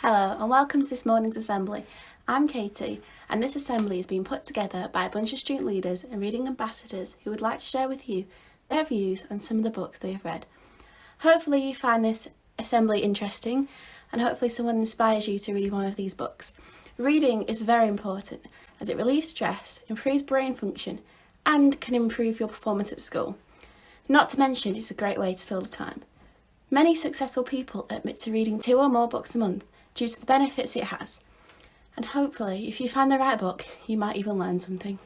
Hello and welcome to this morning's assembly. I'm Katie and this assembly is being put together by a bunch of student leaders and reading ambassadors who would like to share with you their views on some of the books they have read. Hopefully you find this assembly interesting and hopefully someone inspires you to read one of these books. Reading is very important as it relieves stress, improves brain function and can improve your performance at school. Not to mention it's a great way to fill the time. Many successful people admit to reading 2 or more books a month due to the benefits it has. And hopefully, if you find the right book, you might even learn something.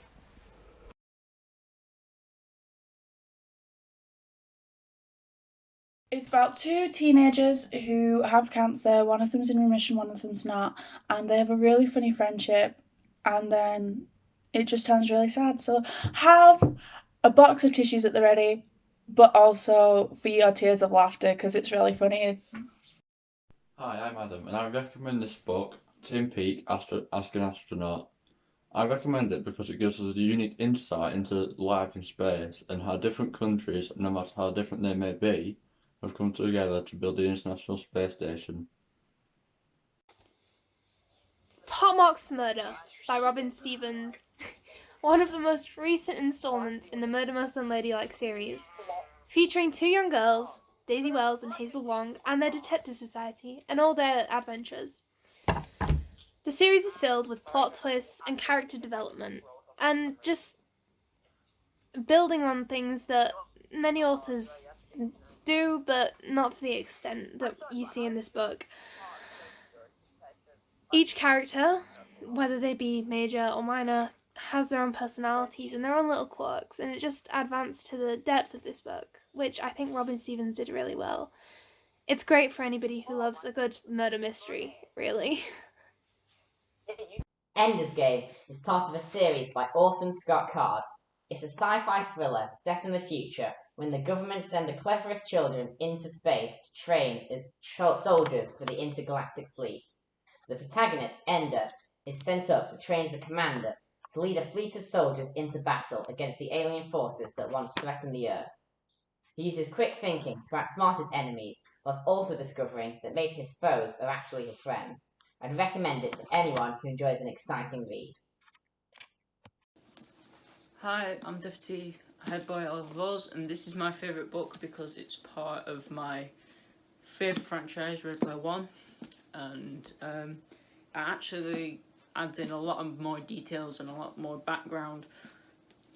It's about 2 teenagers who have cancer. One of them's in remission, one of them's not. And they have a really funny friendship. And then it just turns really sad. So have a box of tissues at the ready, but also for your tears of laughter because it's really funny. Hi, I'm Adam, and I recommend this book, Tim Peake, Ask an Astronaut. I recommend it because it gives us a unique insight into life in space and how different countries, no matter how different they may be, have come together to build the International Space Station. Top Marks for Murder by Robin Stevens, one of the most recent installments in the Murder Most Unladylike series, featuring 2 young girls, Daisy Wells and Hazel Wong, and their detective society, and all their adventures. The series is filled with plot twists and character development, and just building on things that many authors do, but not to the extent that you see in this book. Each character, whether they be major or minor, has their own personalities and their own little quirks, and it just adds to the depth of this book, which I think Robin Stevens did really well. It's great for anybody who loves a good murder mystery, really. Ender's Game is part of a series by Orson Scott Card. It's a sci-fi thriller set in the future when the government send the cleverest children into space to train as soldiers for the intergalactic fleet. The protagonist, Ender, is sent up to train as a commander to lead a fleet of soldiers into battle against the alien forces that once threatened the Earth. He uses quick thinking to outsmart his enemies, whilst also discovering that maybe his foes are actually his friends. I'd recommend it to anyone who enjoys an exciting read. Hi, I'm Deputy Head Boy Oliver Rose, and this is my favourite book because it's part of my favourite franchise, Ready Player One, and it actually adds in a lot of more details and a lot more background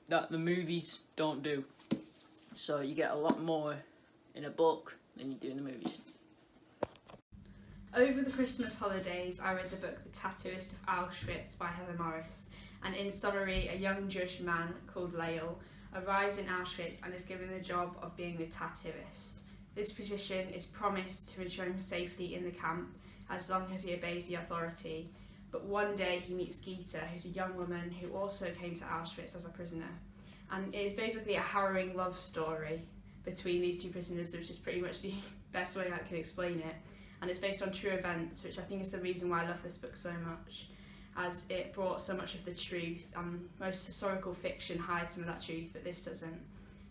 that the movies don't do. So you get a lot more in a book than you do in the movies. Over the Christmas holidays, I read the book The Tattooist of Auschwitz by Heather Morris, and in summary, a young Jewish man called Lael arrives in Auschwitz and is given the job of being the tattooist. This position is promised to ensure him safety in the camp as long as he obeys the authority, but one day he meets Gita, who's a young woman who also came to Auschwitz as a prisoner, and it is basically a harrowing love story between these 2 prisoners, which is pretty much the best way I can explain it. And it's based on true events, which I think is the reason why I love this book so much, as it brought so much of the truth. Most historical fiction hides some of that truth, but this doesn't.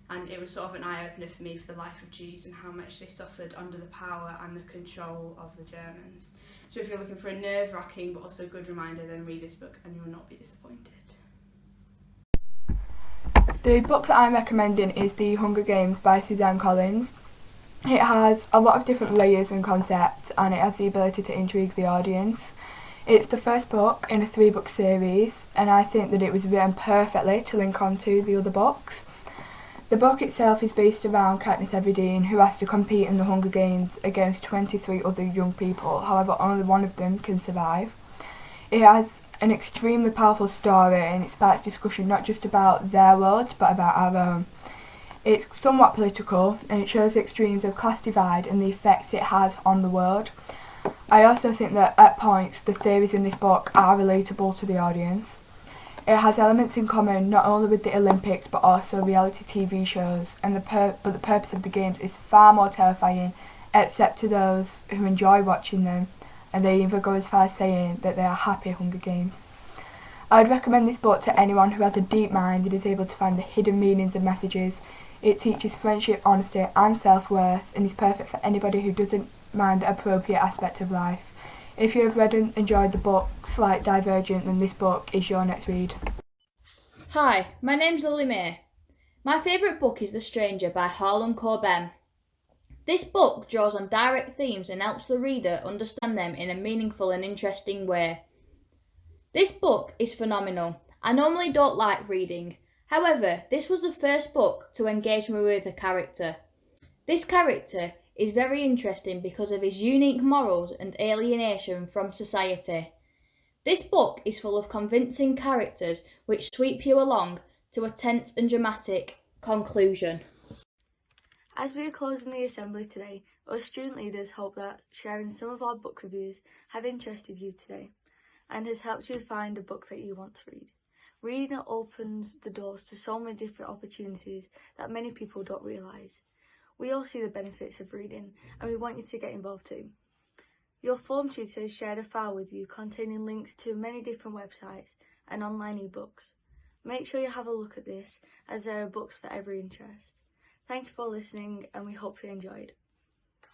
And it was sort of an eye-opener for me for the life of Jews and how much they suffered under the power and the control of the Germans. So if you're looking for a nerve-wracking but also good reminder, then read this book and you will not be disappointed. The book that I'm recommending is The Hunger Games by Suzanne Collins. It has a lot of different layers and concepts, and it has the ability to intrigue the audience. It's the first book in a 3-book series, and I think that it was written perfectly to link on to the other books. The book itself is based around Katniss Everdeen, who has to compete in the Hunger Games against 23 other young people, however only one of them can survive. It has an extremely powerful story, and it sparks discussion not just about their world but about our own. It's somewhat political, and it shows the extremes of class divide and the effects it has on the world. I also think that at points the theories in this book are relatable to the audience. It has elements in common not only with the Olympics but also reality TV shows, and the purpose of the games is far more terrifying, except to those who enjoy watching them, and they even go as far as saying that they are happy Hunger Games. I would recommend this book to anyone who has a deep mind and is able to find the hidden meanings and messages. It teaches friendship, honesty and self-worth, and is perfect for anybody who doesn't mind the appropriate aspect of life. If you have read and enjoyed the books like Divergent, then this book is your next read. Hi, my name's Lily May. My favourite book is The Stranger by Harlan Coben. This book draws on direct themes and helps the reader understand them in a meaningful and interesting way. This book is phenomenal. I normally don't like reading. However, this was the first book to engage me with a character. This character is very interesting because of his unique morals and alienation from society. This book is full of convincing characters which sweep you along to a tense and dramatic conclusion. As we are closing the assembly today, us student leaders hope that sharing some of our book reviews have interested you today and has helped you find a book that you want to read. Reading opens the doors to so many different opportunities that many people don't realise. We all see the benefits of reading and we want you to get involved too. Your form tutor has shared a file with you containing links to many different websites and online ebooks. Make sure you have a look at this as there are books for every interest. Thank you for listening and we hope you enjoyed.